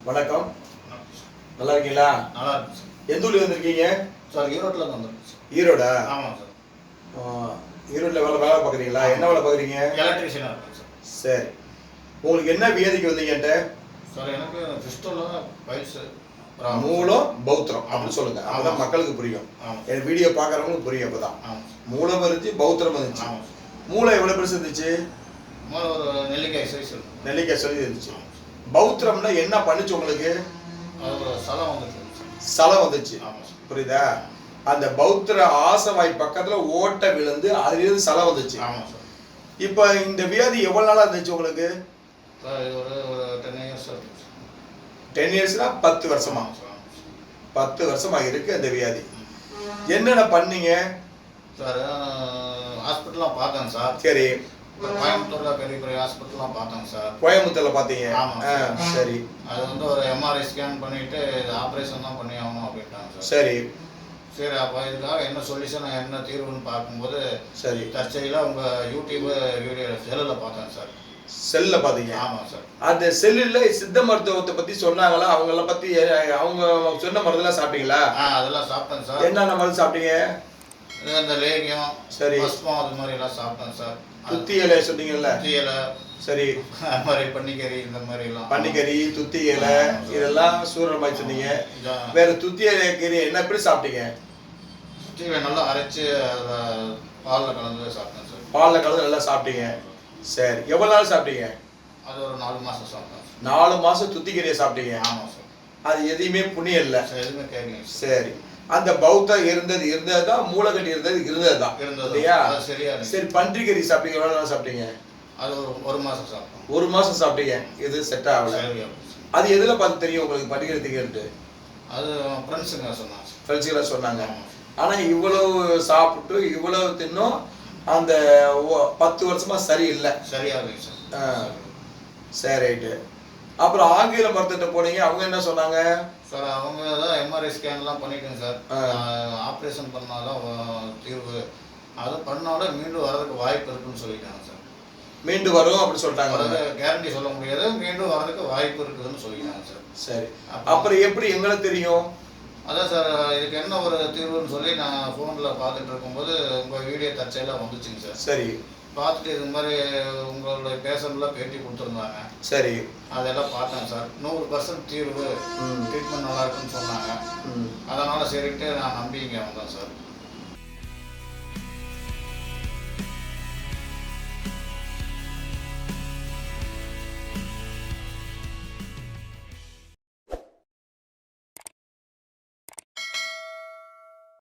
வணக்கம். நல்லா இருக்கீங்களா? நல்லா இருக்கு சார். எந்த ஊர்ல வந்திருக்கீங்க? சார் ஈரோட்டில் இருந்து வந்துருக்கு சார். ஈரோடா? ஆமாம் சார். ஈரோட்டில் வேலை பார்க்குறீங்களா? என்ன வேலை பார்க்குறீங்க? எலக்ட்ரிஷியனாக இருக்கேன் சார். சரி. உங்களுக்கு என்ன வியாதிக்கு வந்தீங்கன்ட்டு? சார் எனக்கு ஃபிஸ்டோல பைல்ஸு மூலம் பௌத்திரம் அப்படின்னு சொல்லுங்க. அப்பதான் மக்களுக்கு புரியும். என் வீடியோ பார்க்குறவங்களுக்கு புரியும். அப்பதான் மூலம் இருந்துச்சு, பௌத்திரம் இருந்துச்சு. மூளை எவ்வளோ பெருசு இருந்துச்சு? மூளை ஒரு நெல்லிக்காய் சைஸ் இருக்கும். நெல்லிக்காய் சொல்லி இருந்துச்சு. பௌத்திரம்னா என்ன பண்ணுச்சு உங்களுக்கு? அது சலம் வந்துச்சு. சலம் வந்துச்சு. புரியுதா? அந்த பௌத்திர ஆசவாய் பக்கத்துல ஓட்டை விழுந்து அதிலிருந்து சலம் வந்துச்சு. ஆமாம் சார். இப்போ இந்த வியாதி எவ்வளவு நாளா இருந்துச்சு உங்களுக்கு? ஒரு 10 இயர்ஸ் இருக்கு. 10 இயர்ஸ்னா 10 வருஷமா? 10 வருஷமா இருக்கு அந்த வியாதி. என்னென்ன பண்ணீங்க சார்? ஹாஸ்பிட்டல்லாம் பார்த்தேன் சார். சரி. கோயம்புத்தூர்ல பெரிய பெரிய ஹாஸ்பிட்டல்லாம் பார்த்தேங்க சார். கோயம்புத்தூர்ல பார்த்தீங்க? ஆமாம். சரி. அது வந்து ஒரு எம்ஆர்ஐ ஸ்கேன் பண்ணிட்டு ஆப்ரேஷன் தான் பண்ணி ஆகணும் அப்படின்ட்டாங்க சார். சரி சரி, அப்போ இதுக்காக என்ன சொல்யூஷன் என்ன தீர்வுன்னு பார்க்கும்போது சரி தற்செயலாக உங்கள் யூடியூப் வீடியோ செல்லில் பார்த்தேன் சார். செல்ல பார்த்தீங்க? ஆமாம் சார். அந்த செல்லில் சித்த மருத்துவத்தை பற்றி சொன்னாங்களா? அவங்கள பற்றி அவங்க சொன்ன மருந்தெல்லாம் சாப்பிட்டீங்களா? அதெல்லாம் சாப்பிட்டேன் சார். என்னென்ன மருந்து சாப்பிட்டீங்க? இந்த லேகியம், சரி, பஸ்பம், அது மாதிரி எல்லாம் சாப்பிட்டேன் சார். துத்தி இலை சொன்னீங்கல்ல? துத்தி இலை, சரி, அது மாதிரி பன்னிக்கறி, இந்த மாதிரி எல்லாம். பன்னிக்கறி, துத்தி இலை, இதெல்லாம் சூரல் மாதிரி சொன்னீங்க. வேற துத்தி இலை கறி என்ன எப்படி சாப்பிட்டீங்க? துத்தி இலை நல்லா அரைச்சி அதில் பாலில் கலந்து சாப்பிட்டேன் சார். பாலில் கலந்து நல்லா சாப்பிட்டீங்க. சரி, எவ்வளோ நாள் சாப்பிட்டீங்க? அது ஒரு 4 மாதம் சாப்பிட்டேன். 4 மாதம் துத்தி கறியை சாப்பிட்டீங்க? ஆமாம் சார். அது எதையுமே புண்ணியம் இல்லை. எதுவுமே கேட்கல. சரி, அந்த பௌத்தம் இருந்தது தான், மூளைக்கட்டி இருந்தது தான் இல்லையா? சரி, பன்றிக்கறி சாப்பிட்டீங்க? எவ்வளோ நாள் சாப்பிட்டீங்க? அது ஒரு மாதம் சாப்பிட்டோம். 1 மாதம் சாப்பிட்டீங்க. இது செட் ஆகல. அது எதில் பார்த்து தெரியும் உங்களுக்கு பன்றிக்கறி திங்கிறது? அது ஃப்ரெண்ட்ஸுங்க சொன்னாங்க. ஃப்ரெண்ட்ஸுலாம் சொன்னாங்க. ஆனால் இவ்வளவு சாப்பிட்டு இவ்வளவு தின்னும் அந்த 10 வருஷமா சரியில்லை. சரியாகுங்க சார். சரி, ரைட்டு. அப்புறம் ஆங்கில மருத்துவத்தை போனீங்க, அவங்க என்ன சொன்னாங்க? சார் அவங்க தான் எம்ஆர்ஐ ஸ்கேன்லாம் பண்ணிட்டேங்க சார். ஆப்ரேஷன் பண்ணாதான் தீர்வு, அதை பண்ணாலும் மீண்டும் வர்றதுக்கு வாய்ப்பு இருக்குன்னு சொல்லிட்டாங்க சார். மீண்டும் வரும் அப்படி சொல்லிட்டாங்க? கேரண்டி சொல்ல முடியாது, மீண்டும் வர்றதுக்கு வாய்ப்பு இருக்குதுன்னு சொல்லிட்டாங்க சார். சரி, அப்புறம் எப்படி எங்களுக்கு தெரியும்? அதான் சார், இதுக்கு என்ன ஒரு தீர்வுன்னு சொல்லி நான் ஃபோனில் பார்த்துட்டு இருக்கும்போது உங்கள் வீடியோ தற்செயலாக வந்துச்சுங்க சார். சரி, பார்த்துட்டு இது மாதிரி உங்களுடைய பேஷண்ட்லாம் பேட்டி கொடுத்துருந்தாங்க. சரி, அதெல்லாம் பார்த்தேன் சார். 100% தீர்வு, ட்ரீட்மெண்ட் நல்லா இருக்குன்னு சொன்னாங்க. அதனால் சரின்ட்டு நான் நம்பி இங்கே வந்தேன் சார்.